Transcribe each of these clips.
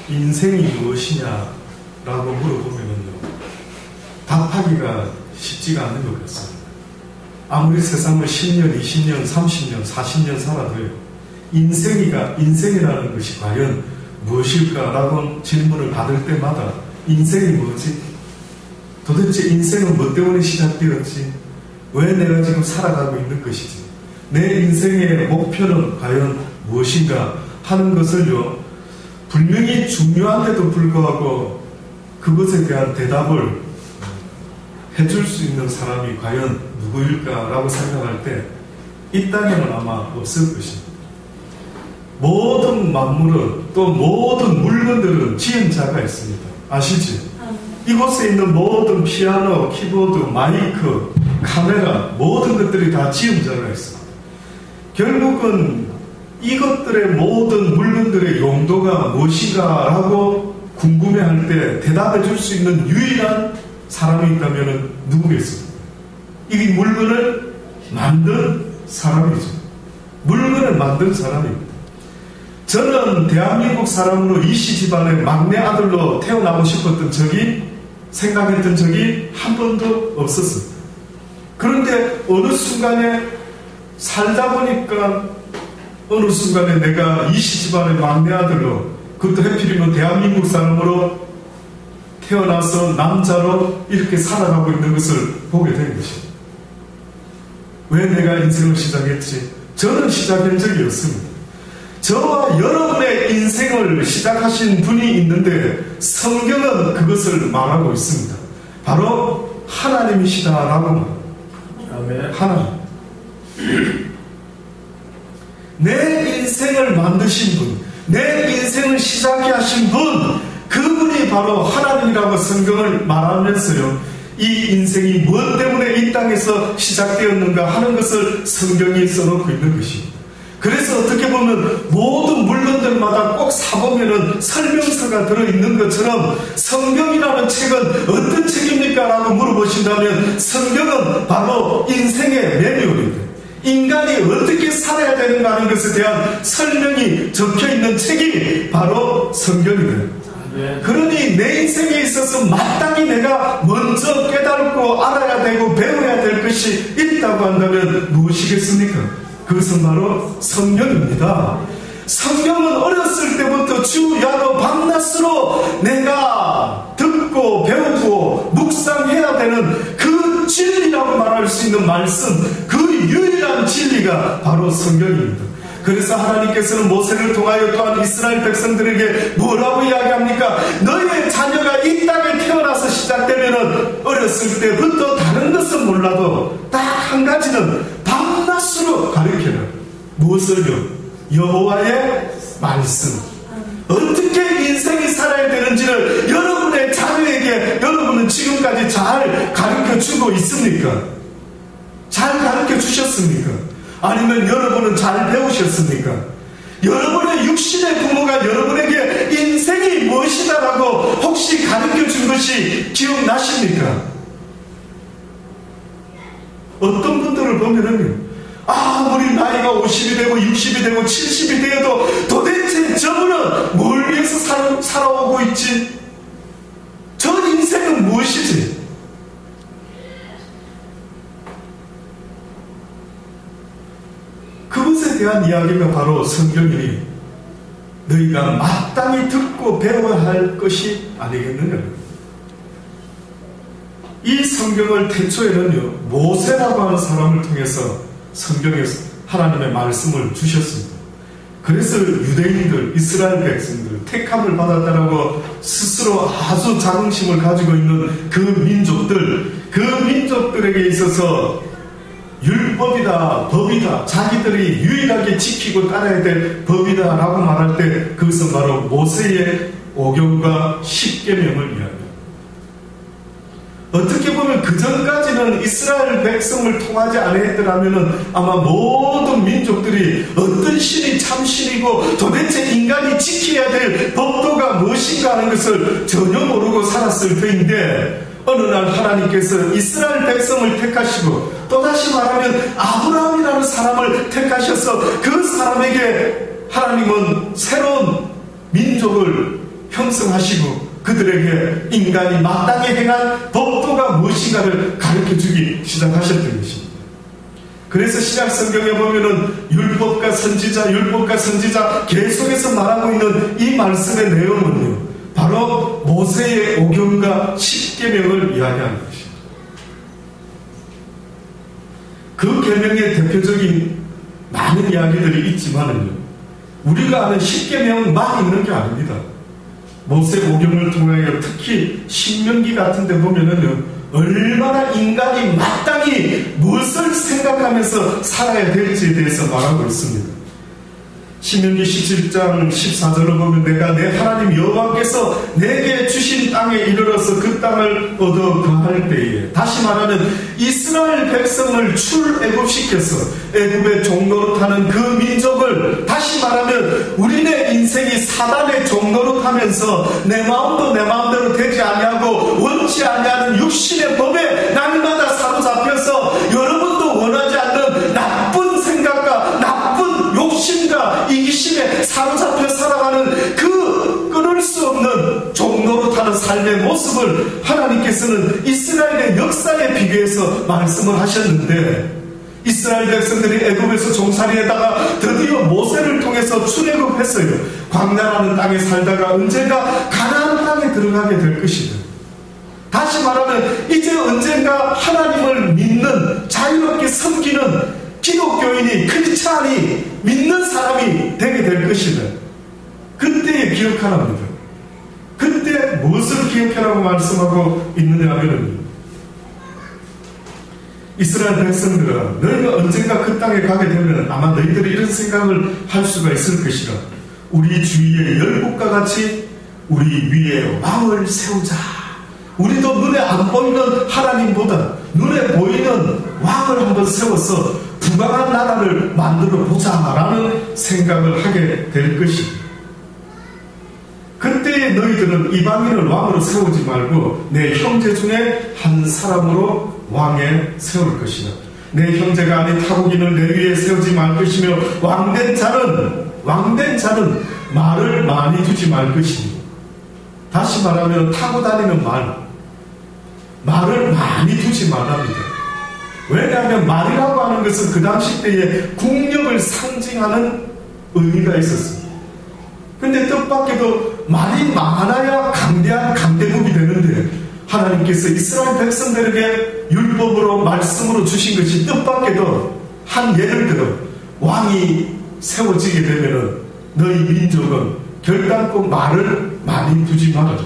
인생이 무엇이냐라고 물어보면요, 답하기가 쉽지가 않는 것 같습니다. 아무리 세상을 10년, 20년, 30년, 40년 살아도요, 인생이라는 것이 과연 무엇일까라고 질문을 받을 때마다 인생이 뭐지? 도대체 인생은 뭐 때문에 시작되었지? 왜 내가 지금 살아가고 있는 것이지? 내 인생의 목표는 과연 무엇인가 하는 것을요, 분명히 중요한데도 불구하고 그것에 대한 대답을 해줄 수 있는 사람이 과연 누구일까라고 생각할 때 있다면 아마 없을 것입니다. 모든 만물은, 또 모든 물건들은 지은 자가 있습니다. 아시지? 이곳에 있는 모든 피아노, 키보드, 마이크, 카메라, 모든 것들이 다 지은 자가 있습니다. 결국은 이것들의 모든 물건들의 용도가 무엇인가라고 궁금해할 때 대답해 줄 수 있는 유일한 사람이 있다면 누구겠습니까? 이 물건을 만든 사람이죠. 물건을 만든 사람입니다. 저는 대한민국 사람으로 이씨 집안의 막내 아들로 태어나고 싶었던 생각했던 적이 한 번도 없었습니다. 그런데 어느 순간에 살다 보니까 어느 순간에 내가 이씨 집안의 막내 아들로, 그것도 하필이면 대한민국 사람으로 태어나서 남자로 이렇게 살아가고 있는 것을 보게 된 것입니다. 왜 내가 인생을 시작했지? 저는 시작한 적이 없습니다. 저와 여러분의 인생을 시작하신 분이 있는데 성경은 그것을 말하고 있습니다. 바로 하나님이시다라고 말합니다. 아멘. 하나님. 내 인생을 만드신 분, 내 인생을 시작해 하신 분, 그분이 바로 하나님이라고 성경을 말하면서요, 이 인생이 무엇 때문에 이 땅에서 시작되었는가 하는 것을 성경이 써놓고 있는 것입니다. 그래서 어떻게 보면 모든 물건들마다 꼭 사보면은 설명서가 들어있는 것처럼 성경이라는 책은 어떤 책입니까? 라고 물어보신다면 성경은 바로 인생의 매뉴얼입니다. 인간이 어떻게 살아야 되는가 하는 것에 대한 설명이 적혀있는 책이 바로 성경입니다. 그러니 내 인생에 있어서 마땅히 내가 먼저 깨닫고 알아야 되고 배워야 될 것이 있다고 한다면 무엇이겠습니까? 그것은 바로 성경입니다. 성경은 어렸을 때부터 주, 야로, 밤낮으로 내가 듣고 배우고 묵상해야 되는 그 진리라고 말할 수 있는 말씀, 그 유일한 진리가 바로 성경입니다. 그래서 하나님께서는 모세를 통하여 또한 이스라엘 백성들에게 뭐라고 이야기합니까? 너희의 자녀가 이 땅에 태어나서 시작되면은 어렸을 때부터 다른 것은 몰라도 딱 한 가지는 밤낮으로 가르쳐라. 무엇을요? 여호와의 말씀. 어떻게 인생이 살아야 되는지를 여러분의 자녀에게 여러분은 지금까지 잘 가르쳐주고 있습니까? 잘 가르쳐 주셨습니까? 아니면 여러분은 잘 배우셨습니까? 여러분의 육신의 부모가 여러분에게 인생이 무엇이다라고 혹시 가르쳐 준 것이 기억나십니까? 어떤 분들을 보면은 아무리 나이가 50이 되고 60이 되고 70이 되어도 도대체 저분은 뭘 위해서 살아오고 있지? 저 인생은 무엇이지? 그것에 대한 이야기가 바로 성경이 너희가 마땅히 듣고 배워야 할 것이 아니겠느냐. 이 성경을 태초에는요, 모세라고 하는 사람을 통해서 성경에서 하나님의 말씀을 주셨습니다. 그래서 유대인들, 이스라엘 백성들, 택함을 받았다라고 스스로 아주 자긍심을 가지고 있는 그 민족들에게 있어서 율법이다, 법이다, 자기들이 유일하게 지키고 따라야 될 법이다 라고 말할 때 그것은 바로 모세의 오경과 십계명을 이야기합니다. 어떻게 보면 그 전까지는 이스라엘 백성을 통하지 않았더라면 아마 모든 민족들이 어떤 신이 참신이고 도대체 인간이 지켜야 될 법도가 무엇인가 하는 것을 전혀 모르고 살았을 터인데 어느 날 하나님께서 이스라엘 백성을 택하시고 또다시 말하면 아브라함이라는 사람을 택하셔서 그 사람에게 하나님은 새로운 민족을 형성하시고 그들에게 인간이 마땅히 행한 법도가 무엇인가를 가르쳐주기 시작하셨던 것입니다. 그래서 신약 성경에 보면은 율법과 선지자 계속해서 말하고 있는 이 말씀의 내용은요, 바로 모세의 오경과 십계명을 이야기하는 것입니다. 그 계명의 대표적인 많은 이야기들이 있지만은요, 우리가 아는 십계명만 있는 게 아닙니다. 모세 오경을 통하여 특히 신명기 같은 데 보면은요, 얼마나 인간이 마땅히 무엇을 생각하면서 살아야 될지에 대해서 말하고 있습니다. 신명기 17장 14절을 보면 내가 내 하나님 여호와께서 내게 주신 땅에 이르러서 그 땅을 얻어 거할 때에, 다시 말하면 이스라엘 백성을 출애굽시켜서 애굽의 종노릇하는 그 민족을, 다시 말하면 우리네 인생이 사단의 종노릇하면서 내 마음도 내 마음대로 되지 아니하고 원치 아니하는 육신의 법에 날마다 사로잡혀서 여러분도 원하지 않는 나쁜 생각과 나쁜 욕심과 이기심에 사로잡혀 살아가는 그 끊을 수 없는 종노릇하는 삶의 모습을 하나님께서는 이스라엘의 역사에 비교해서 말씀을 하셨는데, 이스라엘 백성들이 애굽에서 종살이에다가 드디어 모세를 통해서 출애굽했어요. 광야라는 땅에 살다가 언젠가 가나안 땅에 들어가게 될 것이다. 다시 말하면 이제 언젠가 하나님을 믿는, 자유롭게 섬기는 기독교인이, 크리스찬이, 믿는 사람이 되게 될 것이다. 그때 기억하랍니다. 그때 무엇을 기억하라고 말씀하고 있느냐 하면, 이스라엘 백성들아, 너희가 언젠가 그 땅에 가게 되면 아마 너희들이 이런 생각을 할 수가 있을 것이라. 우리 주위의 열국과 같이 우리 위에 왕을 세우자. 우리도 눈에 안 보이는 하나님보다 눈에 보이는 왕을 한번 세워서 부강한 나라를 만들어 보자라는 생각을 하게 될 것입니다. 그때 너희들은 이방인을 왕으로 세우지 말고 내 형제 중에 한 사람으로 왕에 세울 것이다. 내 형제가 아닌 타국인을 내 위에 세우지 말 것이며 왕된 자는 말을 많이 두지 말 것입니다. 다시 말하면 타고 다니는 말을 많이 두지 말랍니다. 왜냐하면 말이라고 하는 것은 그 당시 때에 국력을 상징하는 의미가 있었습니다. 근데 뜻밖에도 말이 많아야 강대한 강대국이 되는데, 하나님께서 이스라엘 백성들에게 율법으로 말씀으로 주신 것이 뜻밖에도 한 예를 들어 왕이 세워지게 되면은 너희 민족은 결단코 말을 많이 두지 말아라.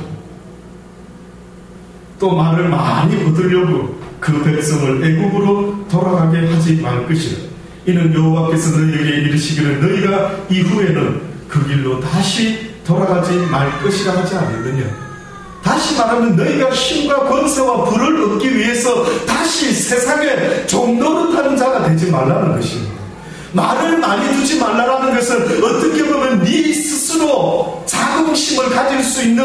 또 말을 많이 얻으려고 그 백성을 애굽으로 돌아가게 하지 말 것이라. 이는 여호와께서 너희에게 이르시기를 너희가 이후에는 그 길로 다시 돌아가지 말 것이라 하지 않았느냐. 다시 말하면 너희가 힘과 권세와 부를 얻기 위해서 다시 세상에 종노릇하는 자가 되지 말라는 것입니다. 말을 많이 두지 말라는 것은 어떻게 보면 네 스스로 자긍심을 가질 수 있는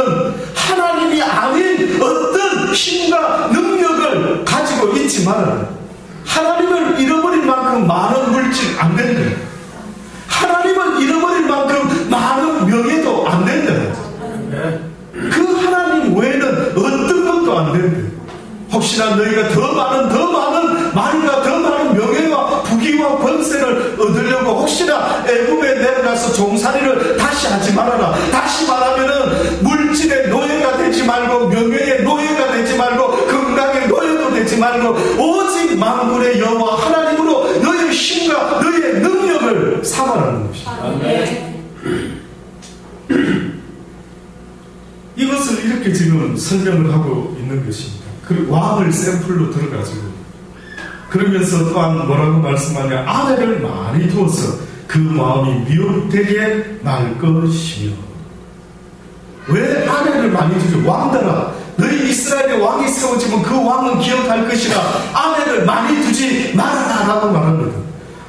하나님이 아닌 어떤 힘과 능력을 가지고 있지 말아라. 하나님을 잃어버릴 만큼 많은 물질 안 된다. 하나님을 잃어버릴 만큼 많은 명예도 안 된다. 그 하나님 외에는 어떤 것도 안 된다. 혹시나 너희가 더 많은 말과 더 많은 명예와 부귀와 권세를 얻으려고 혹시나 애굽에 내려가서 종살이를 다시 하지 말아라. 다시 말하면은 물질의 노예가 되지 말고, 명예의 노예가 되지 말고, 건강의 노예도 되지 말고, 오직 만군의 여호와 하나님으로 너의 힘과 너의 능력을 삼아라는 것입니다. 이것을 이렇게 지금 설명을 하고 있는 것입니다. 그 왕을 샘플로 들어가지고, 그러면서 또한 뭐라고 말씀하냐, 아내를 많이 두어서 그 마음이 미혹되게 말 것이며. 왜 아내를 많이 두죠? 왕들아, 너희 이스라엘의 왕이 세워지면 그 왕은 기억할 것이라 아내를 많이 두지 말아라 라고 말합니다.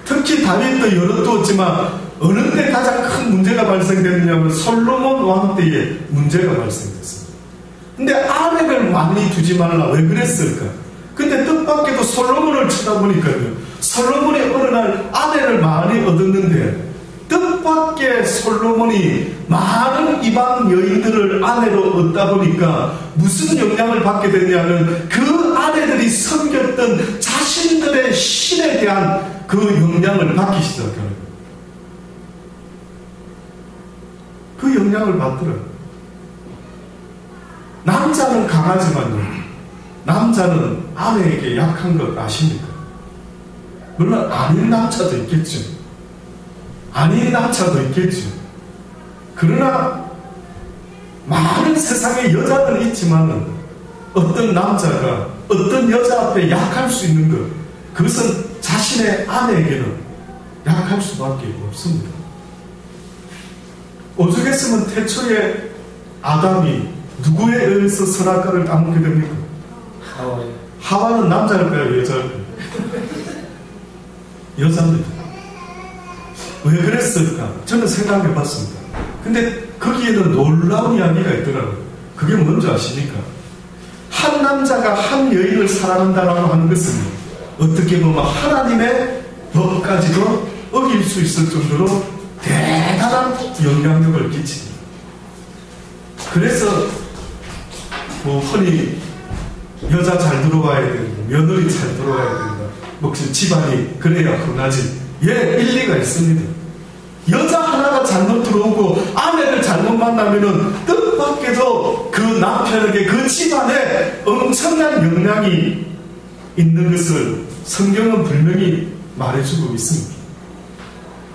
특히 다윗도 여러 두었지만 어느 때 가장 큰 문제가 발생됐느냐면 솔로몬 왕 때에 문제가 발생됐습니다. 근데 아내를 많이 두지 말라. 왜 그랬을까? 근데 뜻밖에도 솔로몬을 쳐다보니까요, 솔로몬이 어느 날 아내를 많이 얻었는데 뜻밖의 그렇게 솔로몬이 많은 이방 여인들을 아내로 얻다 보니까 무슨 영향을 받게 됐냐면 그 아내들이 섬겼던 자신들의 신에 대한 그 영향을 받기 시작하는 거예요. 그 영향을 받더라고요. 남자는 강하지만요, 남자는 아내에게 약한 것 아십니까? 물론 아닌 남자도 있겠죠. 아닌 남자도 있겠죠. 그러나 많은 세상에 여자는 있지만 어떤 남자가 어떤 여자 앞에 약할 수 있는 것, 그것은 자신의 아내에게는 약할 수밖에 없습니다. 오죽했으면 태초에 아담이 누구에 의해서 선악과를 따먹게 됩니까? 하와는 남자일까요? 여자일까요? 여자입니다. 왜 그랬을까? 저는 생각해 봤습니다. 근데 거기에는 놀라운 이야기가 있더라고요. 그게 뭔지 아십니까? 한 남자가 한 여인을 사랑한다라고 하는 것은 어떻게 보면 하나님의 법까지도 어길 수 있을 정도로 대단한 영향력을 끼칩니다. 그래서 뭐 흔히 여자 잘 들어와야 되고 며느리 잘 들어와야 된다, 뭐 집안이 그래야 흥하지. 예, 일리가 있습니다. 여자 하나가 잘못 들어오고 아내를 잘못 만나면은 뜻밖에도 그 남편에게 그 집안에 엄청난 영향이 있는 것을 성경은 분명히 말해주고 있습니다.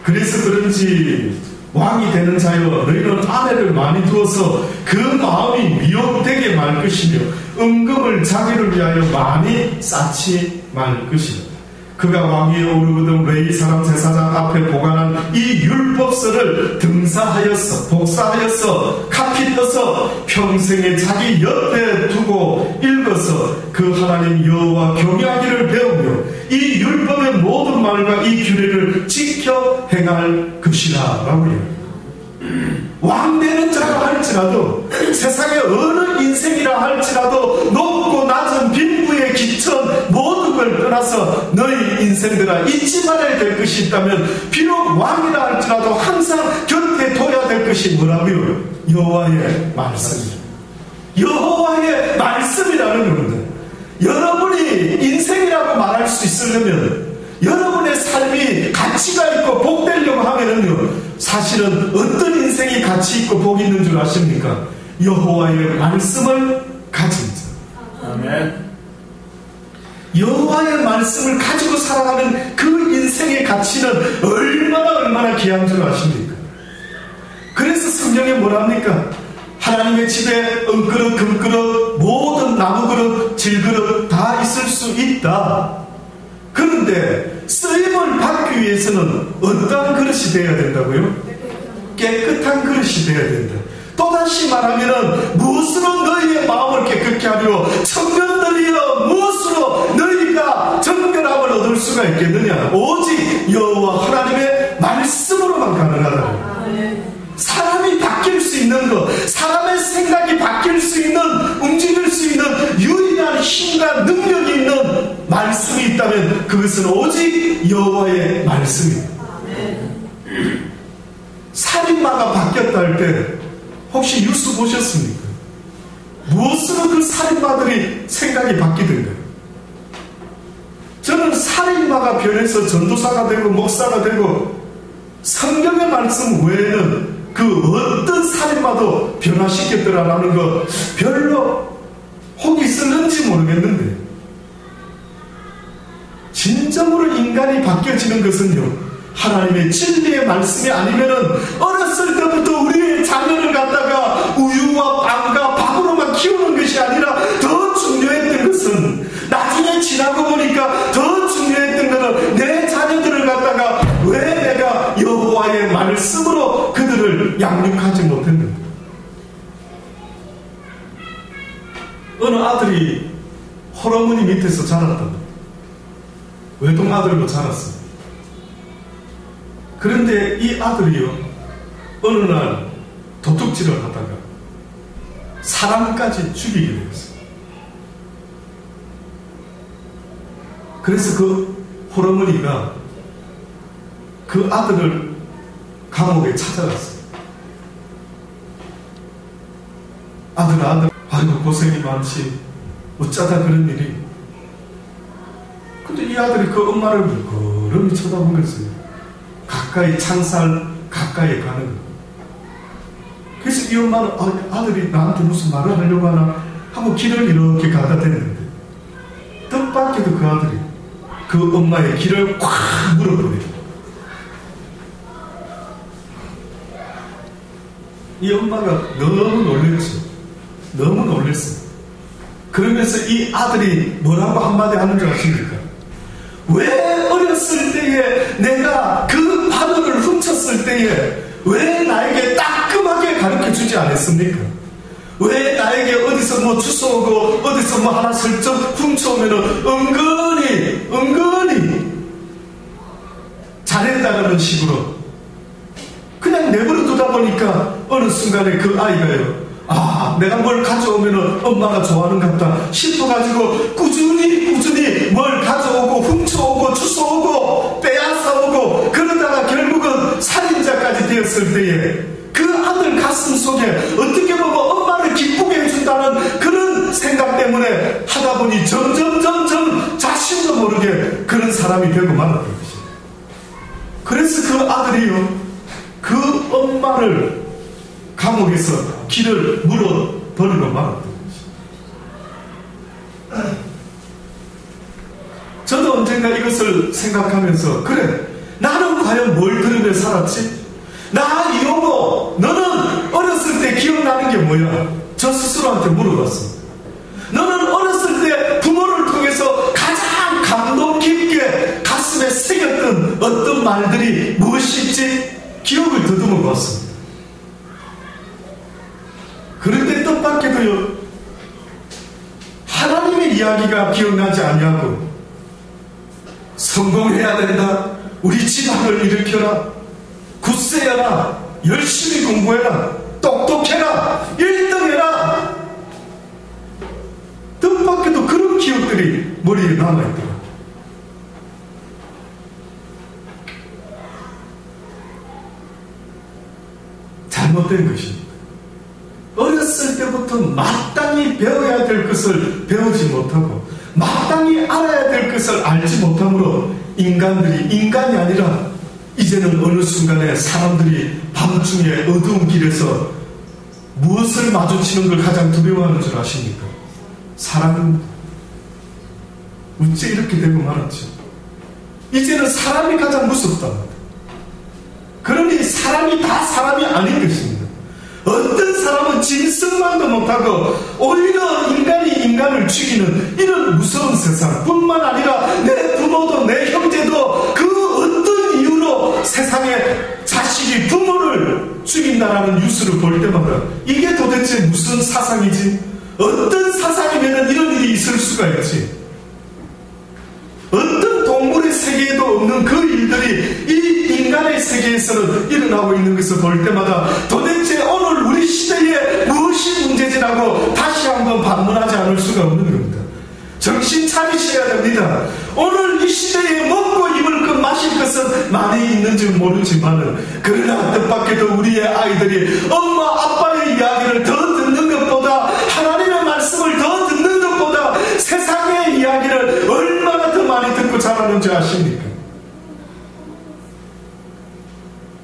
그래서 그런지 왕이 되는 자여, 너희는 아내를 많이 두어서 그 마음이 미혹되게 말 것이며 은금을 자기를 위하여 많이 쌓지 말 것이다. 그가 왕위에 오르거든 레위 사람 제사장 앞에 보관한 이 율법서를 등사하였어, 복사하였어, 카피 떠서 평생에 자기 옆에 두고 읽어서 그 하나님 여호와 경외하기를 배우며 이 율법의 모든 말과 이 규례를 지켜 행할 것이라 라고 해요. 왕 되는 자라 할지라도, 세상의 어느 인생이라 할지라도 높고 낮은 빈부의 기천 모든 걸 떠나서 너희 인생들아 잊지 말아야 될 것이 있다면, 비록 왕이라 할지라도 항상 곁에 둬야 될 것이 뭐라고요? 여호와의 말씀이죠. 여호와의 말씀이라는 겁니다. 여러분이 인생이라고 말할 수 있으려면, 여러분의 삶이 가치가 있고 복되려고 하면은요, 사실은 어떤 인생이 가치 있고 복 있는 줄 아십니까? 여호와의 말씀을 가진 자. 아멘. 여호와의 말씀을 가지고 살아가는 그 인생의 가치는 얼마나 귀한 줄 아십니까? 그래서 성경에 뭐랍니까? 하나님의 집에 은그릇, 금그릇, 모든 나무그릇, 질그릇 다 있을 수 있다. 그런데 쓰임을 받기 위해서는 어떠한 그릇이 되어야 된다고요? 깨끗한 그릇이 되어야 된다. 또다시 말하면 무엇으로 너희의 마음을 깨끗게 하리요? 청년들이여, 무엇으로 너희가 정결함을 얻을 수가 있겠느냐? 오직 여호와 하나님의 말씀으로만 가능하다. 사람이 바뀔 수 있는 것, 사람의 생각이 바뀔 수 있는, 움직일 수 있는 유일한 힘과 능력이 있는 말씀이 있다면 그것은 오직 여호와의 말씀입니다. 살인마가 바뀌었다 할 때 혹시 뉴스 보셨습니까? 무엇으로 그 살인마들이 생각이 바뀌던가요? 저는 살인마가 변해서 전도사가 되고 목사가 되고 성경의 말씀 외에는 그 어떤 살인마도 변화시켰더라라는 거 별로 혹 있었는지 모르겠는데, 진정으로 인간이 바뀌어지는 것은요, 하나님의 진리의 말씀이 아니면은 어렸을 때부터 우리의 자녀를 갖다가 우유와 빵과 밥으로만 키우는 것이 아니라 더 중요했던 것은, 나중에 지나고 보니까 더 중요했던 것은 내 자녀들을 갖다가 왜 내가 여호와의 말씀으로 그들을 양육하지 못했는가. 어느 아들이 할아버지 밑에서 자랐다. 외동 아들로 자랐어. 그런데 이 아들이요, 어느 날 도둑질을 하다가 사람까지 죽이게 되었어요. 그래서 그 할아버지가 그 아들을 감옥에 찾아갔어요. 아들, 아이고 고생이 많지. 어쩌다 그런 일이. 근데 이 아들이 그 엄마를 물끄러미 쳐다보면서요. 가까이 창살 가까이 가는 거예요. 그래서 이 엄마는 아들이 나한테 무슨 말을 하려고 하나 하고 길을 이렇게 갖다 댔는데 뜻밖에도 그 아들이 그 엄마의 길을 콱 물어버려요. 이 엄마가 너무 놀랬죠. 너무 놀랬어요. 그러면서 이 아들이 뭐라고 한마디 하는 줄 아십니까? 왜 어렸을 때에 내가 그 바늘을 훔쳤을 때에 왜 나에게 따끔하게 가르쳐주지 않았습니까? 왜 나에게 어디서 뭐 주워오고 어디서 뭐 하나 슬쩍 훔쳐오면 은근히 잘했다는 식으로 그냥 내버려 두다 보니까 어느 순간에 그 아이가요, 내가 뭘 가져오면 엄마가 좋아하는 것 같다 싶어가지고 꾸준히 뭘 가져오고 훔쳐오고 주워오고 빼앗아오고 그러다가 결국은 살인자까지 되었을 때에 그 아들 가슴 속에 어떻게 보면 엄마를 기쁘게 해준다는 그런 생각 때문에 하다 보니 점점 자신도 모르게 그런 사람이 되고 말았던 것입니다. 그래서 그 아들이요, 그 엄마를 감옥에서 길을 물어버리고 말았던 것입니다. 저도 언젠가 이것을 생각하면서 그래, 나는 과연 뭘 들으며 살았지? 나 이호모, 너는 어렸을 때 기억나는 게 뭐야? 저 스스로한테 물어봤습니다. 너는 어렸을 때 부모를 통해서 가장 감동 깊게 가슴에 새겼던 어떤 말들이 무엇일지 기억을 더듬어 봤습니다. 그런데 뜻밖에도요, 하나님의 이야기가 기억나지 아니하고 성공해야 된다, 우리 집안을 일으켜라, 굳세여라, 열심히 공부해라, 똑똑해라, 1등해라, 뜻밖에도 그런 기억들이 머리에 남아있더라. 잘못된 것입니다. 어렸을 때부터 마땅히 배워야 될 것을 배우지 못하고 마땅히 알아야 될 것을 알지 못함으로 인간이 아니라 이제는 어느 순간에 사람들이 밤중에 어두운 길에서 무엇을 마주치는 걸 가장 두려워하는 줄 아십니까? 사람입니다. 어째 이렇게 되고 말았죠. 이제는 사람이 가장 무섭답니다. 그러니 사람이 다 사람이 아닌 것입니다. 어떤 사람은 짐승만도 못하고 오히려 인간이 인간을 죽이는 이런 무서운 세상 뿐만 아니라 내 부모도 내 형제도 그 어떤 이유로 세상에 자식이 부모를 죽인다라는 뉴스를 볼 때마다 이게 도대체 무슨 사상이지? 어떤 사상이면 이런 일이 있을 수가 있지? 어떤 동물의 세계에도 없는 그 일들이 이 인간의 세계에서는 일어나고 있는 것을 볼 때마다 도대체 오늘 우리 시대에 무엇이 문제지라고 다시 한번 반문하지 않을 수가 없는 겁니다. 정신 차리셔야 됩니다. 오늘 이 시대에 먹고 입을 것 마실 것은 많이 있는지 모르지만 그러나 뜻밖에도 우리의 아이들이 엄마 아빠의 이야기를 더 듣는 것보다 하나님의 말씀을 더 듣는 것보다 세상의 이야기를 얼마나 더 많이 듣고 자라는지 아십니까?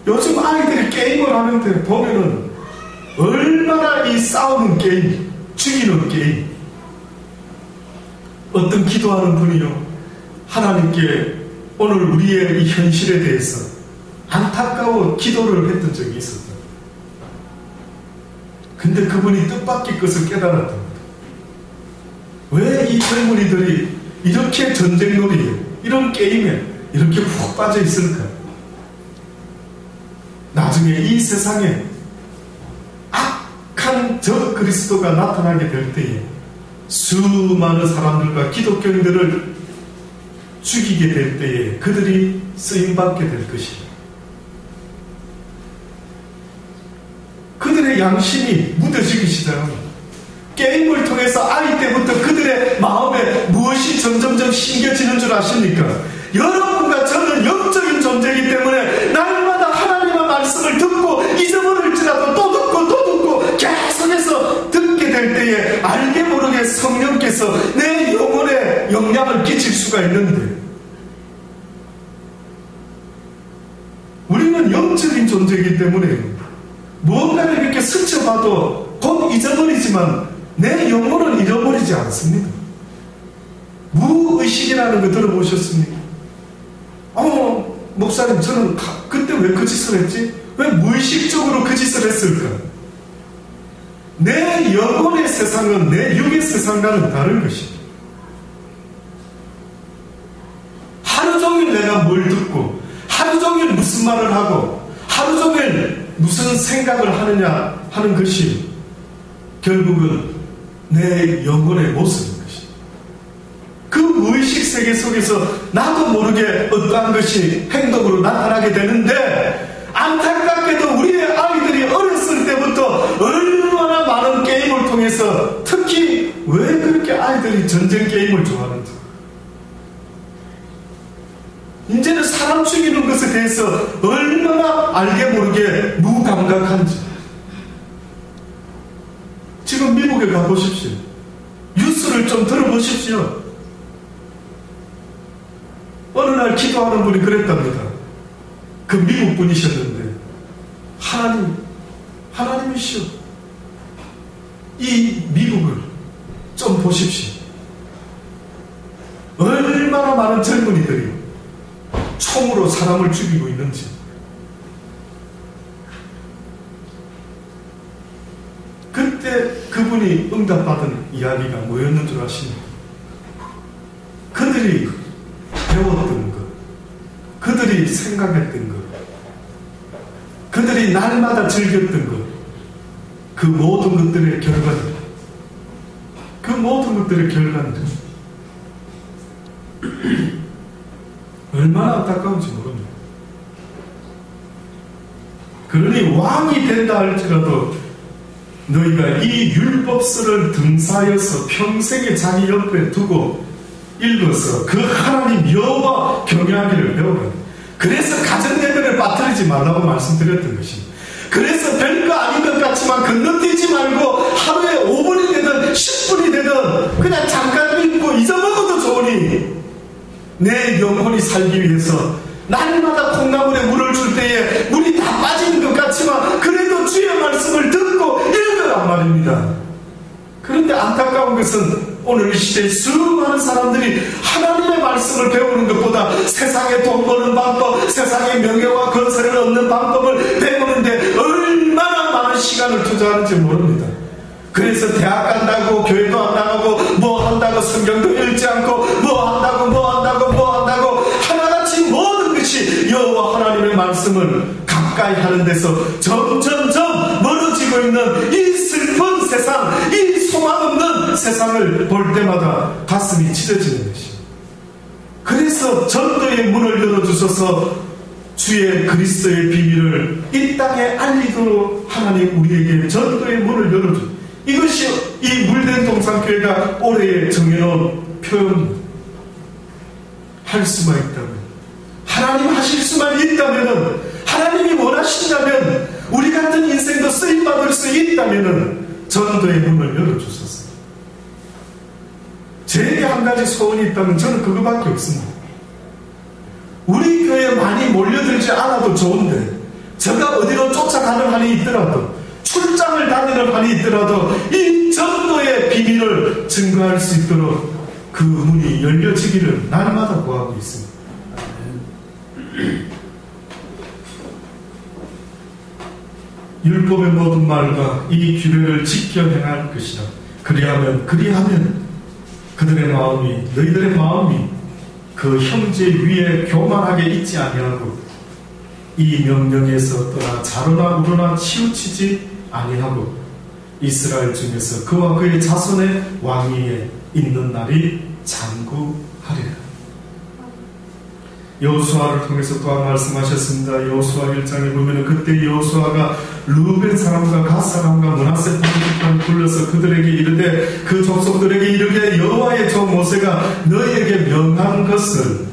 요즘 아이들이 게임을 하는데 보면은 얼마나 이 싸우는 게임, 죽이는 게임. 어떤 기도하는 분이요, 하나님께 오늘 우리의 이 현실에 대해서 안타까워 기도를 했던 적이 있었다. 근데 그분이 뜻밖의 것을 깨달았답니다. 왜 이 젊은이들이 이렇게 전쟁놀이에, 이런 게임에 이렇게 푹 빠져 있을까? 나중에 이 세상에 악한 적 그리스도가 나타나게 될 때에 수많은 사람들과 기독교인들을 죽이게 될 때에 그들이 쓰임받게 될 것이다. 그들의 양심이 무뎌지기 시작합니다. 게임을 통해서 아이 때부터 그들의 마음에 무엇이 점점점 심겨지는 줄 아십니까? 여러분과 저는 영적인 존재이기 때문에 날마다 하나님의 말씀을 수가 있는데 우리는 영적인 존재이기 때문에 무언가를 이렇게 스쳐봐도 곧 잊어버리지만 내 영혼은 잃어버리지 않습니다. 무의식이라는 거 들어보셨습니까? 목사님 저는 그때 왜 그 짓을 했지? 왜 무의식적으로 그 짓을 했을까? 내 영혼의 세상은 내 육의 세상과는 다른 것입니다. 하루 종일 내가 뭘 듣고 하루 종일 무슨 말을 하고 하루 종일 무슨 생각을 하느냐 하는 것이 결국은 내 영혼의 모습인 것입니다. 그 무의식 세계 속에서 나도 모르게 어떠한 것이 행동으로 나타나게 되는데 안타깝게도 우리의 아이들이 어렸을 때부터 얼마나 많은 게임을 통해서 특히 왜 그렇게 아이들이 전쟁 게임을 좋아하는지 이제는 사람 죽이는 것에 대해서 얼마나 알게 모르게 무감각한지 지금 미국에 가보십시오. 뉴스를 좀 들어보십시오. 어느 날 기도하는 분이 그랬답니다. 그 미국 분이셨는데 하나님이시여 이 미국을 좀 보십시오. 얼마나 많은 젊은이들이 총으로 사람을 죽이고 있는지 그때 그분이 응답받은 이야기가 뭐였는 줄 아십니까? 그들이 배웠던 것, 그들이 생각했던 것, 그들이 날마다 즐겼던 것, 그 모든 것들의 결과입니다. 그 모든 것들의 결과입니다. 얼마나 안타까운지 모릅니다. 그러니 왕이 된다 할지라도 너희가 이 율법서를 등사여서 평생에 자기 옆에 두고 읽어서 그 하나님 여호와 경외하기를 배우라. 그래서 가정예배를 빠뜨리지 말라고 말씀드렸던 것입니다. 그래서 별거 아닌 것 같지만 건너뛰지 말고 하루에 5분이 되든 10분이 되든 그냥 잠깐 읽고 잊어먹어도 좋으니 내 영혼이 살기 위해서 날마다 콩나물에 물을 줄 때에 물이 다 빠지는 것 같지만 그래도 주의 말씀을 듣고 읽으란 말입니다. 그런데 안타까운 것은 오늘 이 시대에 수많은 사람들이 하나님의 말씀을 배우는 것보다 세상에 돈 버는 방법, 세상의 명예와 건설을 얻는 방법을 배우는데 얼마나 많은 시간을 투자하는지 모릅니다. 그래서 대학 간다고 교회도 안 나가고 뭐 한다고 성경도 읽지 않고 뭐 한다고 하나같이 모든 것이 여호와 하나님의 말씀을 가까이 하는 데서 점점점 멀어지고 있는 이 슬픈 세상, 이 소망 없는 세상을 볼 때마다 가슴이 찢어지는 것입니다. 그래서 전도의 문을 열어주셔서 주의 그리스도의 비밀을 이 땅에 알리도록 하나님 우리에게 전도의 문을 열어주십니다. 이것이 이 물된 동산교회가 올해에 정해놓은 표현입니다. 할 수만 있다면, 하나님 하실 수만 있다면, 하나님이 원하신다면, 우리 같은 인생도 쓰임받을 수 있다면 전도의 문을 열어주셨어요. 제게 한 가지 소원이 있다면 저는 그거밖에 없습니다. 우리 교회에 많이 몰려들지 않아도 좋은데 제가 어디로 쫓아가는 한이 있더라도 출장을 다니는 한이 있더라도 이 전도의 비밀을 증거할 수 있도록 그 문이 열려지기를 날마다 구하고 있습니다. 율법의 모든 말과 이 규례를 지켜 행할 것이다. 그리하면 그들의 마음이, 너희들의 마음이 그 형제 위에 교만하게 있지 아니하고 이 명령에서 떠나 자로나 우로나 치우치지 아니하고 이스라엘 중에서 그와 그의 자손의 왕위에 있는 날이 장구하리라. 여호수아를 통해서 또한 말씀하셨습니다. 여호수아 1장에 보면 그때 여호수아가 루벤 사람과 갓 사람과 므낫세 족속을 불러서 그들에게 이르되 그 족속들에게 이르되 여호와의 종 모세가 너희에게 명한 것을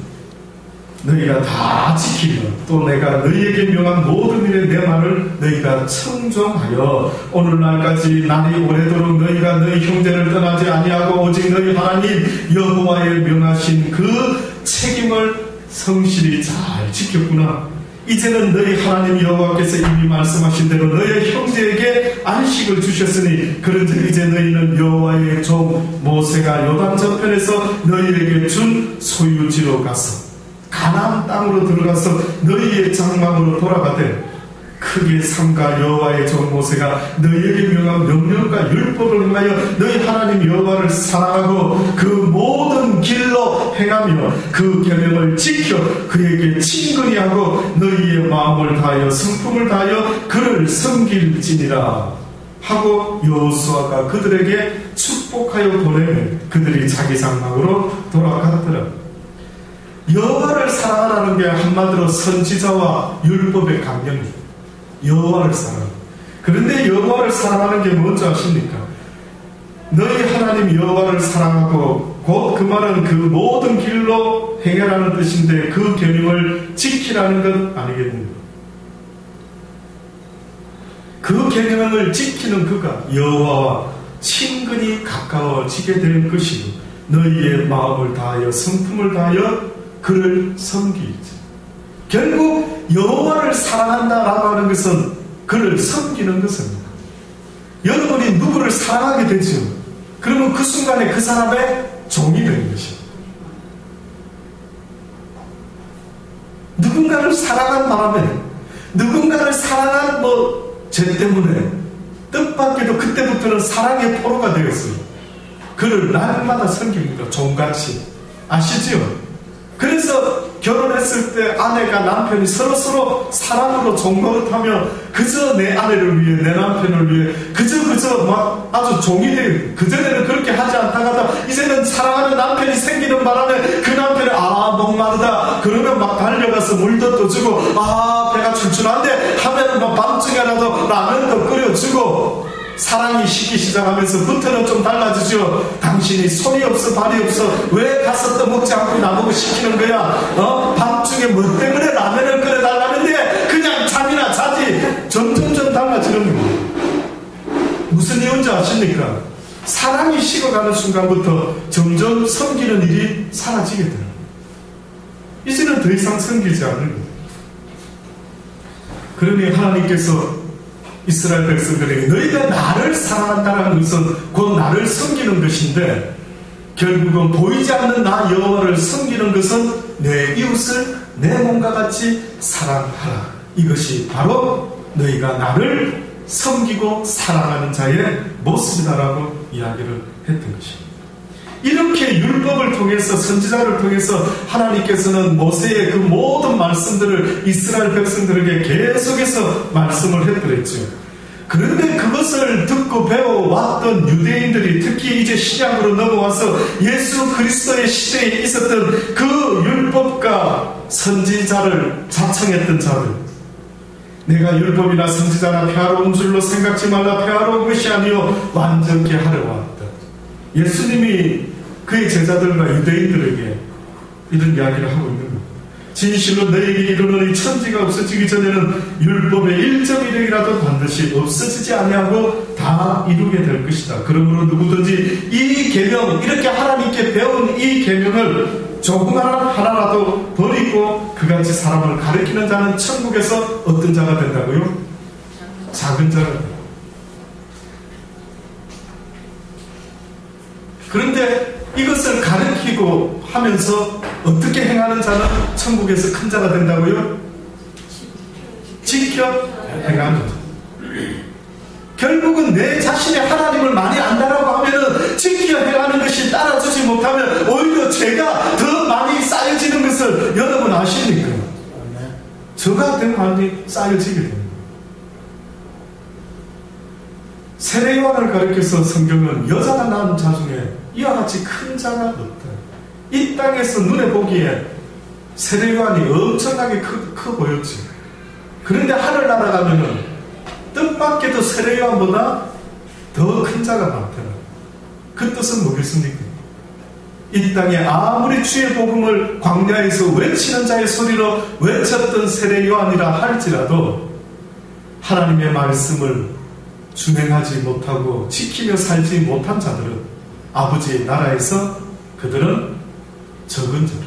너희가 다 지키며 또 내가 너희에게 명한 모든 일에 내 말을 너희가 청종하여 오늘날까지 날이 오래도록 너희가 너희 형제를 떠나지 아니하고 오직 너희 하나님 여호와의 명하신 그 책임을 성실히 잘 지켰구나. 이제는 너희 하나님 여호와께서 이미 말씀하신 대로 너희 형제에게 안식을 주셨으니 그런즉 이제 너희는 여호와의 종 모세가 요단 저편에서 너희에게 준 소유지로 가서 가나안 땅으로 들어가서 너희의 장막으로 돌아가되 크게 삼가 여호와의 종 모세가 너희에게 명한 명령과 율법을 행하여 너희 하나님 여호와를 사랑하고 그 모든 길로 행하며 그 계명을 지켜 그에게 친근히 하고 너희의 마음을 다하여 성품을 다하여 그를 섬길지니라 하고 여호수아가 그들에게 축복하여 보내며 그들이 자기 장막으로 돌아갔더라. 여호와를 사랑하라는 게 한마디로 선지자와 율법의 강령입니다. 여호와를 사랑. 그런데 여호와를 사랑하는 게 뭔지 아십니까? 너희 하나님 여호와를 사랑하고 곧 그 말은 그 모든 길로 행하라는 뜻인데 그 계명을 지키라는 것 아니겠는가? 그 계명을 지키는 그가 여호와와 친근히 가까워지게 될 것이고 너희의 마음을 다하여 성품을 다하여 그를 섬기지. 결국 여호와를 사랑한다라고 하는 것은 그를 섬기는 것입니다. 여러분이 누구를 사랑하게 되죠. 그러면 그 순간에 그 사람의 종이 되는 것입니다. 누군가를 사랑한 바람에 누군가를 사랑한 죄 때문에 뜻밖에도 그때부터는 사랑의 포로가 되었어요. 그를 날마다 섬깁니다. 종같이. 아시죠? 그래서 결혼했을 때 아내가 남편이 서로 사랑으로 종노릇하며 그저 내 아내를 위해 내 남편을 위해 그저 막 아주 종이 돼요. 그전에는 그렇게 하지 않다가도 이제는 사랑하는 남편이 생기는 바람에 그 남편이 목마르다 그러면 막 달려가서 물도 떠주고 배가 출출한데 하면은 막 밤중에라도 라면도 끓여주고 사랑이 식기 시작하면서부터는 좀 달라지죠. 당신이 손이 없어 발이 없어 왜 가서 떠먹지 않고 나보고 시키는 거야? 밤중에 뭐 때문에 라면을 끓여달라는데 그냥 잠이나 자지. 점점 달라지는 거예요. 무슨 이유인지 아십니까? 사랑이 식어가는 순간부터 점점 섬기는 일이 사라지게 돼요. 이제는 더 이상 섬기지 않는 거예요. 그러니 하나님께서 이스라엘 백성들에게 너희가 나를 사랑한다는 것은 곧 나를 섬기는 것인데 결국은 보이지 않는 나 여호와를 섬기는 것은 내 이웃을 내 몸과 같이 사랑하라. 이것이 바로 너희가 나를 섬기고 사랑하는 자의 모습이다라고 이야기를 했던 것입니다. 이렇게 율법을 통해서 선지자를 통해서 하나님께서는 모세의 그 모든 말씀들을 이스라엘 백성들에게 계속해서 말씀을 해드렸죠. 그런데 그것을 듣고 배워왔던 유대인들이 특히 이제 신약으로 넘어와서 예수 그리스도의 시대에 있었던 그 율법과 선지자를 자청했던 자들, 내가 율법이나 선지자나 평화로운 줄로 생각지 말라. 평화로운 것이 아니요 완전케 하려 왔다. 예수님이 그의 제자들과 유대인들에게 이런 이야기를 하고 있는 겁니다. 진실로 너에게 이르노니 천지가 없어지기 전에는 율법의 1.1획이라도 반드시 없어지지 아니하고 다 이루게 될 것이다. 그러므로 누구든지 이 계명, 이렇게 하나님께 배운 이 계명을 조금 하나라도 버리고 그같이 사람을 가르치는 자는 천국에서 어떤 자가 된다고요? 작은 자가 된다. 그런데 이것을 가르치고 하면서 어떻게 행하는 자는 천국에서 큰 자가 된다고요? 지켜 행하는 자. 결국은 내 자신의 하나님을 많이 안다라고 하면은 지켜 행하는 것이 따라주지 못하면 오히려 죄가 더 많이 쌓여지는 것을 여러분 아십니까? 저가 더 많이 쌓여지게 됩니다. 세례요한을 가리켜서 성경은 여자가 낳은 자 중에 이와 같이 큰 자가 없다. 이 땅에서 눈에 보기에 세례요한이 엄청나게 커 보였지. 그런데 하늘나라 가면은 뜻밖에도 세례요한보다 더 큰 자가 많더라. 그 뜻은 뭐겠습니까? 이 땅에 아무리 주의 복음을 광야에서 외치는 자의 소리로 외쳤던 세례 요한이라 할지라도 하나님의 말씀을 준행하지 못하고 지키며 살지 못한 자들은 아버지의 나라에서 그들은 적은 자들.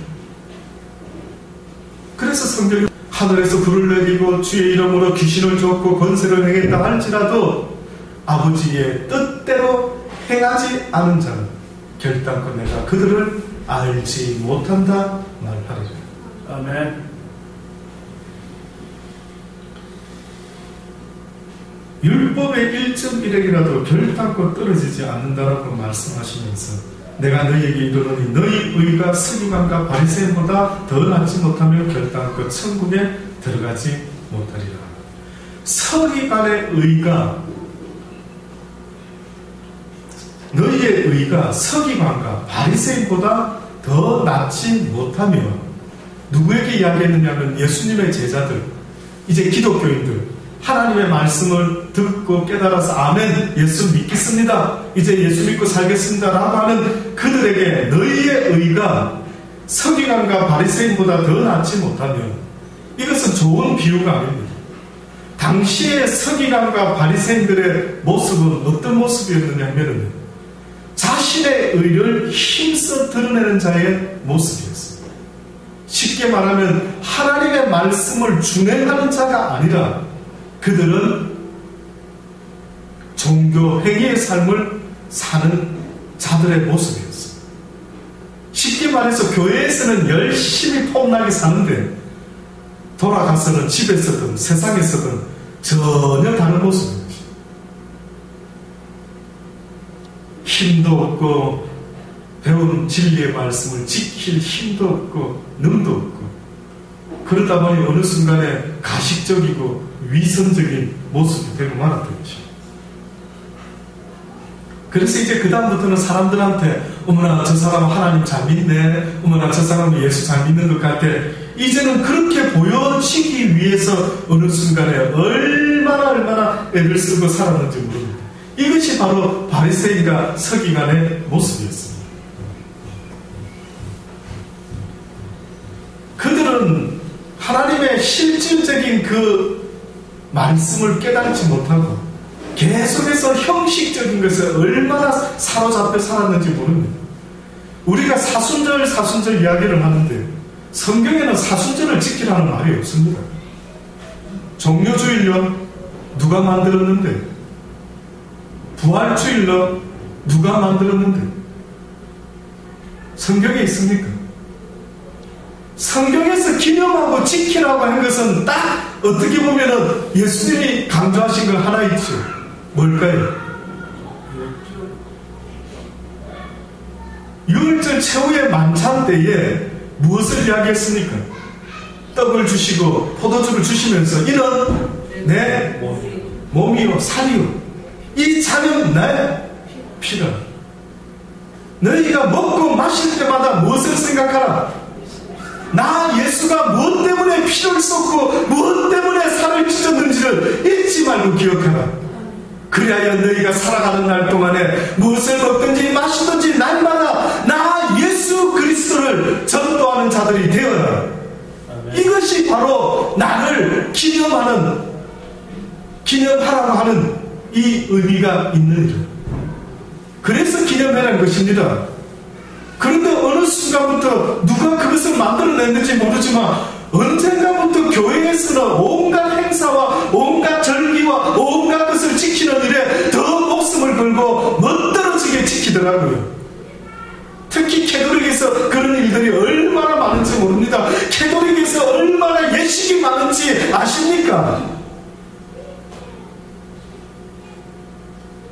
그래서 성경이 하늘에서 불을 내리고 주의 이름으로 귀신을 쫓고 권세를 행했다 할지라도 아버지의 뜻대로 행하지 않은 자는 결단코 내가 그들을 알지 못한다 말하리라. 아멘. 율법의 1.1핵이라도 결단코 떨어지지 않는다라고 말씀하시면서 내가 너희에게 이르노니 너희 의가 서기관과 바리새인보다 더 낫지 못하면 결단코 천국에 들어가지 못하리라. 서기관의 의가 너희의 의가 서기관과 바리새인보다 더 낫지 못하며 누구에게 이야기했느냐면 예수님의 제자들, 이제 기독교인들, 하나님의 말씀을 듣고 깨달아서 아멘, 예수 믿겠습니다, 이제 예수 믿고 살겠습니다 라고 하는 그들에게 너희의 의가 서기관과 바리새인보다 더 낫지 못하면, 이것은 좋은 비유가 아닙니다. 당시의 서기관과 바리새인들의 모습은 어떤 모습이었느냐 하면 자신의 의를 힘써 드러내는 자의 모습이었습니다. 쉽게 말하면 하나님의 말씀을 준행하는 자가 아니라 그들은 종교 행위의 삶을 사는 자들의 모습이었습니다. 쉽게 말해서 교회에서는 열심히 폼나게 사는데 돌아가서는 집에서든 세상에서든 전혀 다른 모습입니다. 힘도 없고 배운 진리의 말씀을 지킬 힘도 없고 능도 없고, 그러다 보니 어느 순간에 가식적이고 위선적인 모습이 되고 말았던 것입니다. 그래서 이제 그 다음부터는 사람들한테 어머나 저 사람은 하나님 잘 믿네, 어머나 저 사람은 예수 잘 믿는 것 같아, 이제는 그렇게 보여지기 위해서 어느 순간에 얼마나 애를 쓰고 살았는지 모릅니다. 이것이 바로 바리새인과 서기관의 모습이었습니다. 그들은 하나님의 실질적인 그 말씀을 깨닫지 못하고 계속해서 형식적인 것에 얼마나 사로잡혀 살았는지 모릅니다. 우리가 사순절 이야기를 하는데 성경에는 사순절을 지키라는 말이 없습니다. 종료주일로 누가 만들었는데, 부활주일로 누가 만들었는데 성경에 있습니까? 성경에서 기념하고 지키라고 한 것은 딱 어떻게 보면은 예수님이 강조하신 거 하나 있죠. 뭘까요? 유월절 최후의 만찬 때에 무엇을 이야기했습니까? 떡을 주시고 포도주를 주시면서 이는 내 몸이요 살이요 이 잔은 내 피라. 너희가 먹고 마실 때마다 무엇을 생각하라? 나 예수가 무엇 때문에 피를 쏟고 무엇 때문에 살을 찢었는지를 잊지 말고 기억하라. 그리하여 너희가 살아가는 날 동안에 무엇을 먹든지 마시든지 날마다 나 예수 그리스도를 전도하는 자들이 되어라. 이것이 바로 나를 기념하라고 하는 이 의미가 있는 일. 그래서 기념회라는 것입니다. 그런데 어느 순간부터 누가 그것을 만들어냈는지 모르지만 언젠가부터 교회에서는 온갖 행사와 온갖 절기와 온갖 것을 지키는 일에 더 목숨을 걸고 멋들어지게 지키더라고요. 특히 캐톨릭에서 그런 일들이 얼마나 많은지 모릅니다. 캐톨릭에서 얼마나 예식이 많은지 아십니까?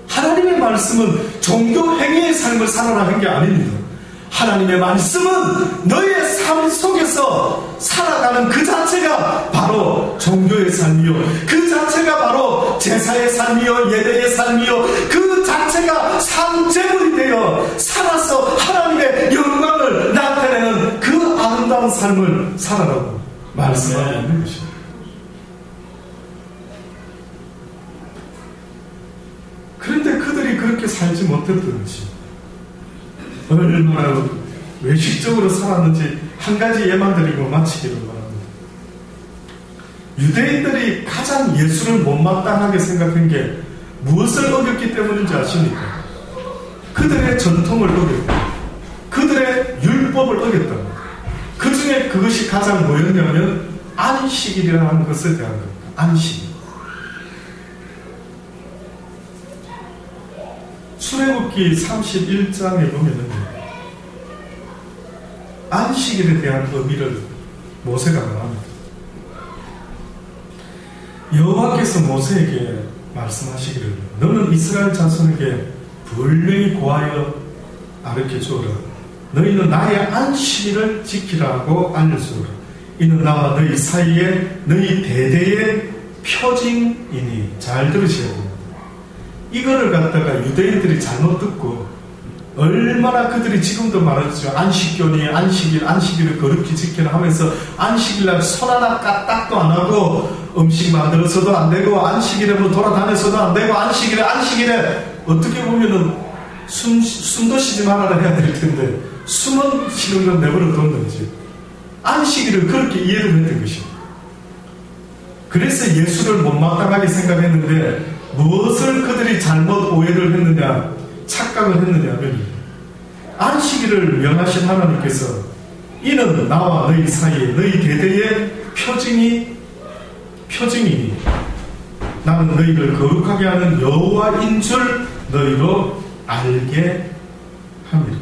하나님의 말씀은 종교 행위의 삶을 살아라 한 게 아닙니다. 하나님의 말씀은 너의 삶 속에서 살아가는 그 자체가 바로 종교의 삶이요, 그 자체가 바로 제사의 삶이요, 예배의 삶이요, 그 자체가 산제물이 되어 살아서 하나님의 영광을 나타내는 그 아름다운 삶을 살아라고 말씀하고 있는 것입니다. 그런데 그들이 그렇게 살지 못했던 것이 얼마나 외식적으로 살았는지 한 가지 예만 드리고 마치기를 바랍니다. 유대인들이 가장 예수를 못마땅하게 생각한 게 무엇을 어겼기 때문인지 아십니까? 그들의 전통을 어겼고 그들의 율법을 어겼다. 그 중에 그것이 가장 뭐였냐면 안식일이라는 것에 대한 겁니다. 안식일. 출애굽기 31장에 보면은 안식일에 대한 의미를 모세가 말합니다. 여호와께서 모세에게 말씀하시기를 너는 이스라엘 자손에게 분명히 고하여 가르쳐 주어라. 너희는 나의 안식일을 지키라고 알려주어라. 이는 나와 너희 사이에 너희 대대의 표징이니. 잘 들으셔야 됩니다. 이거를 갖다가 유대인들이 잘못 듣고 얼마나 그들이 지금도 말하죠. 안식교니 안식일을 거룩히 지켜라 하면서 안식일날 손 하나 까딱도 안 하고 음식 만들어서도 안 되고 안식일에 뭐 돌아다녀서도 안 되고 안식일에 어떻게 보면은 숨도 쉬지 말아라 해야 될 텐데 숨은 쉬는 건 내버려 뒀는지 안식일을 그렇게 이해를 했던 것입니다. 그래서 예수를 못마땅하게 생각했는데 무엇을 그들이 잘못 오해를 했느냐, 착각을 했느냐 하면 안식일을 명하신 하나님께서 이는 나와 너희 사이에 너희 대대의 표징이니 나는 너희를 거룩하게 하는 여호와인 줄 너희로 알게 함이라.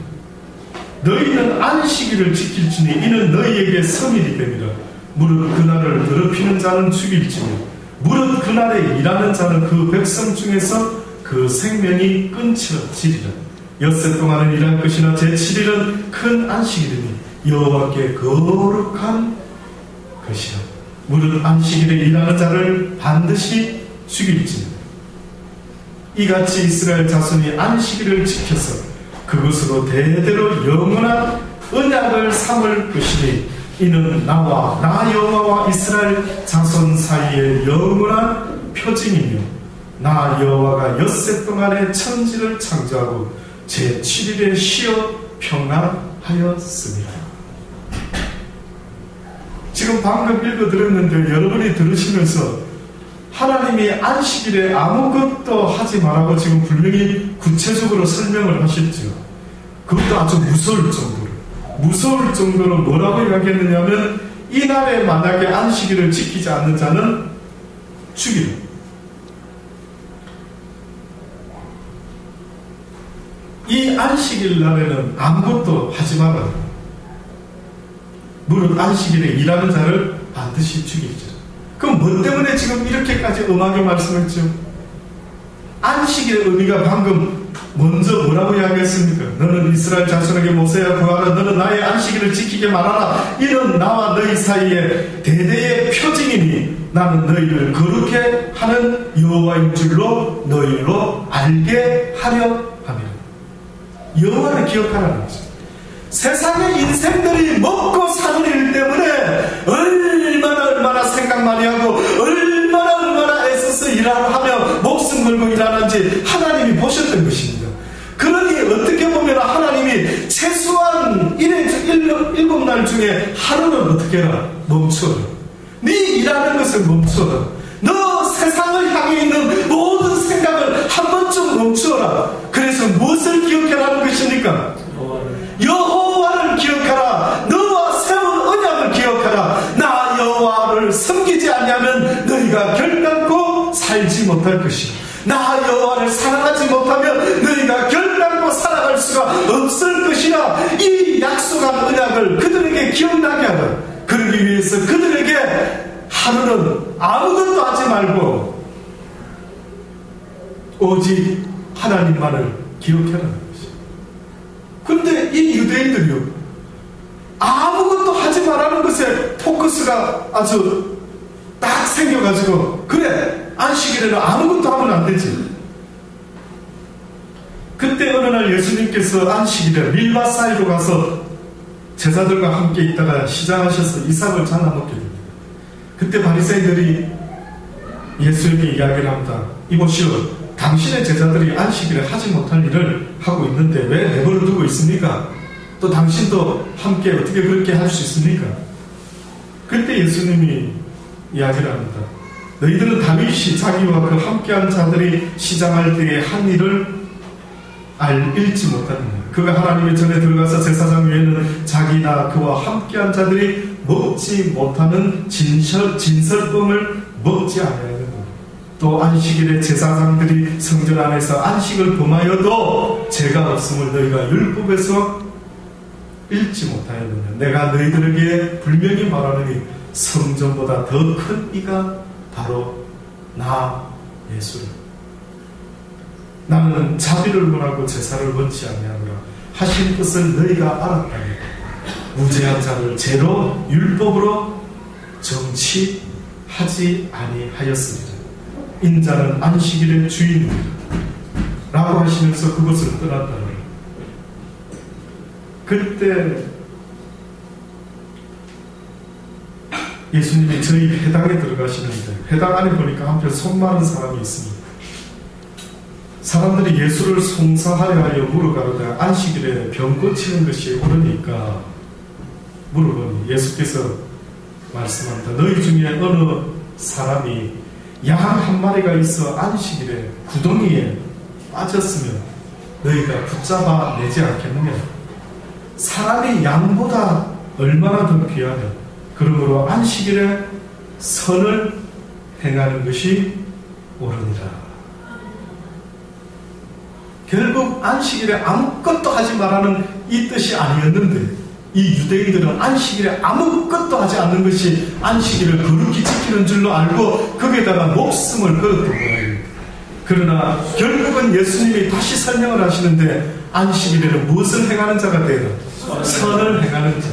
너희는 안식일을 지킬지니 이는 너희에게 성일이 됨이라. 무릇 그날을 더럽히는 자는 죽일지니 무릇 그날에 일하는 자는 그 백성 중에서 그 생명이 끊쳐지리라. 엿새 동안은 일할 것이나 제7일은 큰 안식일이니 여호와께 거룩한 것이라. 무릇 안식일에 일하는 자를 반드시 죽일지니 이같이 이스라엘 자손이 안식일을 지켜서 그것으로 대대로 영원한 언약을 삼을 것이니 이는 나와 나 여호와와 이스라엘 자손 사이의 영원한 표징이며 나 여호와가 엿새 동안에 천지를 창조하고 제7일에 쉬어 평안하였습니다. 지금 방금 읽어드렸는데 여러분이 들으시면서 하나님이 안식일에 아무것도 하지 말라고 지금 분명히 구체적으로 설명을 하셨죠. 그것도 아주 무서울 정도로 뭐라고 이야기했느냐면 이날에 만약에 안식일을 지키지 않는 자는 죽이라. 이 안식일 날에는 아무것도 하지 말아라. 무릇 안식일에 일하는 자를 반드시 죽일지라. 그럼 뭐 때문에 지금 이렇게까지 엄하게 말씀했죠? 안식일의 의미가 방금 먼저 뭐라고 이야기했습니까? 너는 이스라엘 자손에게 모세야 구하라. 너는 나의 안식일을 지키게 말하라. 이는 나와 너희 사이에 대대의 표징이니 나는 너희를 거룩해 하는 여호와인 줄로 너희로 알게 하려 함이라. 여호와를 기억하라는 거죠. 세상의 인생들이 먹고 사는 일 때문에 얼마나 생각 많이 하고 얼마나 애써서 일하며 목숨 걸고 일하는지 하나님이 보셨던 것입니다. 그러니 어떻게 보면 하나님이 최소한 7날 중에 하루는 어떻게 해라? 멈춰라. 네 일하는 것을 멈춰라. 너 세상을 향해 있는 모든 생각을 한 번쯤 멈추어라. 그래서 무엇을 기억해라는 것입니까? 여호와를 기억하라. 너와 세운 언약을 기억하라. 나 여호와를 섬기지 않으면 너희가 결단코 살지 못할 것이다. 나 여호와를 사랑하지 못하면 너희가 결단코 살아갈 수가 없을 것이라. 이 약속한 언약을 그들에게 기억나게 하라. 그러기 위해서 그들에게 하루는 아무것도 하지 말고 오직 하나님만을 기억해라는 것이죠. 근데 이 유대인들이요, 아무것도 하지 말라는 것에 포커스가 아주 딱 생겨가지고, 그래, 안식일에는 아무것도 하면 안 되지. 그때 어느 날 예수님께서 안식일에 밀라 사이로 가서 제자들과 함께 있다가 시장하셔서 이삭을 잘라 먹게 됩니다. 그때 바리새인들이 예수님께 이야기를 합니다. 이보시오, 당신의 제자들이 안식일에 하지 못할 일을 하고 있는데 왜 내버려 두고 있습니까? 또 당신도 함께 어떻게 그렇게 할 수 있습니까? 그때 예수님이 이야기를 합니다. 너희들은 다윗이 자기와 그 함께한 자들이 시장할 때에 한 일을 읽지 못하느냐. 그가 하나님의 전에 들어가서 제사장 위에는 자기나 그와 함께한 자들이 먹지 못하는 진설범을 먹지 아니하였느냐. 또 안식일에 제사장들이 성전 안에서 안식을 범하여도 죄가 없음을 너희가 율법에서 읽지 못하였느냐. 내가 너희들에게 분명히 말하노니 성전보다 더 큰 이가 바로 나 예수라. 나는 자비를 원하고 제사를 원치 아니하노라 하신 것을 너희가 알았다면 무죄한 자를 죄로 율법으로 정치하지 아니하였으리라. 인자는 안식일의 주인이라 라고 하시면서 그것을 떠났다는 거예요. 그때 예수님이 저희 회당에 들어가시는데 회당 안에 보니까 한편 손 마른 사람이 있습니다. 사람들이 예수를 송사하려 하여 물어가로되 안식일에 병 고치는 것이 옳으니까 물어보니 예수께서 말씀합니다. 너희 중에 어느 사람이 양 한 마리가 있어 안식일에 구덩이에 빠졌으면 너희가 붙잡아 내지 않겠느냐. 사람이 양보다 얼마나 더 귀하냐. 그러므로 안식일에 선을 행하는 것이 옳으니라. 결국 안식일에 아무것도 하지 말라는 이 뜻이 아니었는데 이 유대인들은 안식일에 아무것도 하지 않는 것이 안식일을 거룩히 지키는 줄로 알고 거기에다가 목숨을 걸었던 거예요. 그러나 결국은 예수님이 다시 설명을 하시는데 안식일에는 무엇을 행하는 자가 되나? 선을 행하는 자.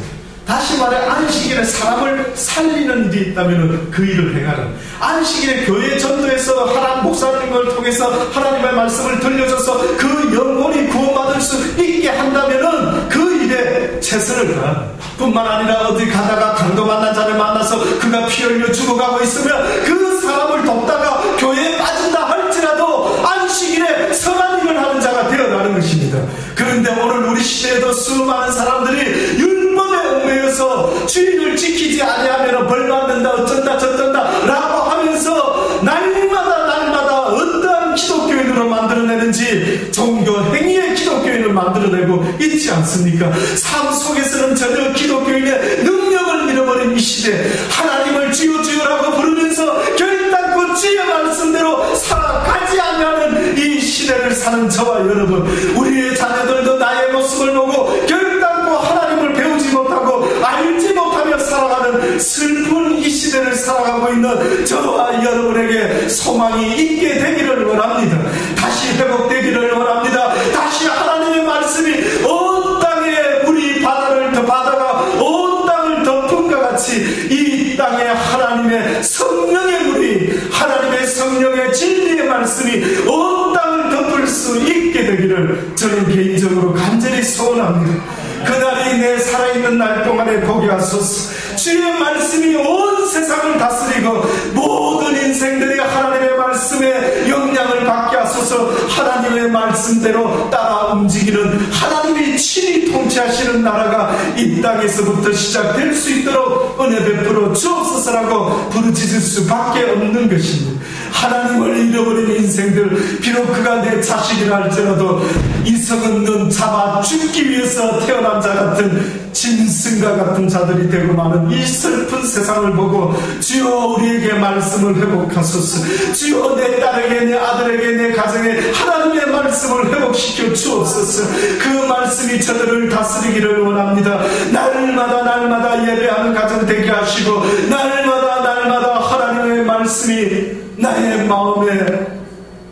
다시 말해 안식일에 사람을 살리는 일이 있다면 그 일을 행하는, 안식일에 교회 전도에서 하나님 목사님을 통해서 하나님의 말씀을 들려줘서 그 영혼이 구원받을 수 있게 한다면 그 일에 최선을 다하는, 뿐만 아니라 어디 가다가 강도 만난 자를 만나서 그가 피 흘려 죽어가고 있으면 그 사람을 돕다가 교회에 빠진다 할지라도 안식일에 선한 일을 하는 자가 되어가는 것입니다. 그런데 오늘 우리 시대에도 수많은 사람들이 율법에 얽매여서 주의를 지키지 아니하면 벌받는다 어쩐다 저쩐다 라고 하면서 날마다 어떠한 기독교인으로 만들어내는지 종교 행위의 기독교인을 만들어내고 있지 않습니까? 삶 속에서는 전혀 기독교인의 능력을 잃어버린 이 시대, 하나님을 주여 주여라고 부르면서 결단코 주의 말씀대로 살아가지 않는 이 시대를 사는 저와 여러분, 우리의 자녀들도 나의 모습을 보고 결단코 하나님을 배우지 못하고 알지 못하며 살아가는 슬픈 이 시대를 살아가고 있는 저와 여러분에게 소망이 있게 되기를 원합니다. 다시 회복되기를 원합니다. 다시 하나님의 말씀이 온 땅에 물이 바다가 온 땅을 덮은 것 같이 이 땅에 하나님의 성령의 물이, 하나님의 성령의 진리의 말씀이 온 땅을 덮을 수 있게 되기를 저는 개인적으로 간절히 소원합니다. 그날이 내 살아있는 날 동안에 보게 하소서. 주의 말씀이 온 세상을 다스리고 모든 인생들이 하나님의 말씀에 영향을 받게 하소서. 하나님의 말씀대로 따라 움직이는 하나님이 친히 통치하시는 나라가 이 땅에서부터 시작될 수 있도록 은혜 베풀어 주옵소서라고 부르짖을 수밖에 없는 것입니다. 하나님을 잃어버린 인생들, 비록 그가 내 자식이라 할지라도 이성은 넌 잡아 죽기 위해서 태어난 자 같은 짐승과 같은 자들이 되고 마는 이 슬픈 세상을 보고 주여 우리에게 말씀을 회복하소서. 주여 내 딸에게, 내 아들에게, 내 가정에 하나님의 말씀을 회복시켜 주옵소서. 그 말씀이 저들을 다스리기를 원합니다. 날마다 예배하는 가정 되게 하시고 날마다 하나님의 말씀이 나의 마음에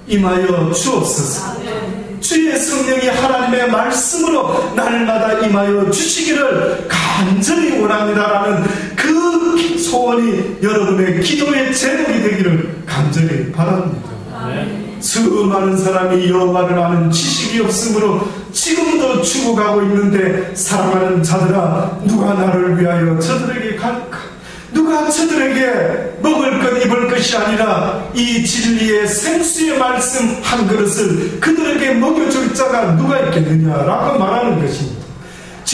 임하여 주옵소서. 주의 성령이 하나님의 말씀으로 날마다 임하여 주시기를 간절히 원합니다라는 그 소원이 여러분의 기도의 제목이 되기를 간절히 바랍니다. 수많은 사람이 여호와를 아는 지식이 없으므로 지금도 죽어가고 있는데, 사랑하는 자들아, 누가 나를 위하여 저들에게 갈까? 누가 저들에게 먹을 것 입을 것이 아니라 이 진리의 생수의 말씀 한 그릇을 그들에게 먹여줄 자가 누가 있겠느냐라고 말하는 것입니다.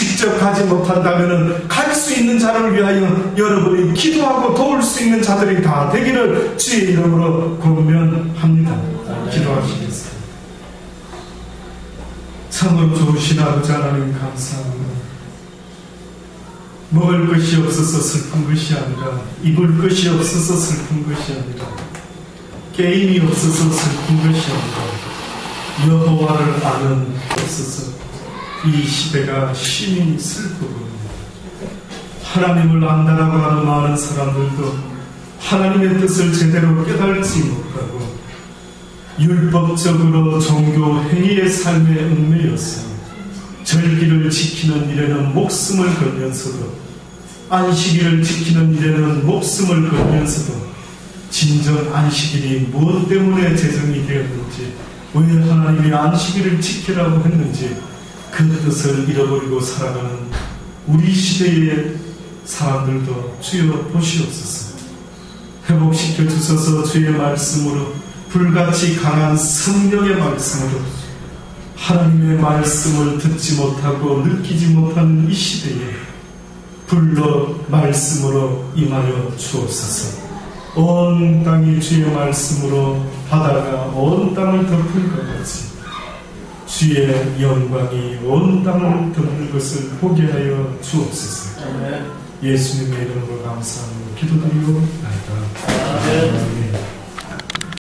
직접 가지 못한다면 갈 수 있는 자를 위하여 여러분이 기도하고 도울 수 있는 자들이 다 되기를 주의 이름으로 권면합니다. 기도하시겠습니다. 참으로 좋으신 아버지 하나님 감사합니다. 먹을 것이 없어서 슬픈 것이 아니라, 입을 것이 없어서 슬픈 것이 아니라, 게임이 없어서 슬픈 것이 아니라, 여호와를 아는 없어서 이 시대가 심히 슬프고, 하나님을 안다라고 하는 많은 사람들도 하나님의 뜻을 제대로 깨달지 못하고 율법적으로 종교 행위의 삶에 얽매여서 절기를 지키는 일에는 목숨을 걸면서도, 안식일을 지키는 일에는 목숨을 걸면서도 진정 안식일이 무엇 때문에 제정이 되었는지, 왜 하나님이 안식일을 지키라고 했는지 그 뜻을 잃어버리고 살아가는 우리 시대의 사람들도 주여 보시옵소서. 회복시켜 주셔서 주의 말씀으로, 불같이 강한 성령의 말씀으로, 하나님의 말씀을 듣지 못하고 느끼지 못하는 이 시대에 불로 말씀으로 임하여 주옵소서. 온 땅이 주의 말씀으로 바다가 온 땅을 덮은 것 같이 주의 영광이 온 땅을 덮는 것을 보게 하여 주옵소서. 예수님의 이름으로 감사하며 기도드리옵나이다. 아멘.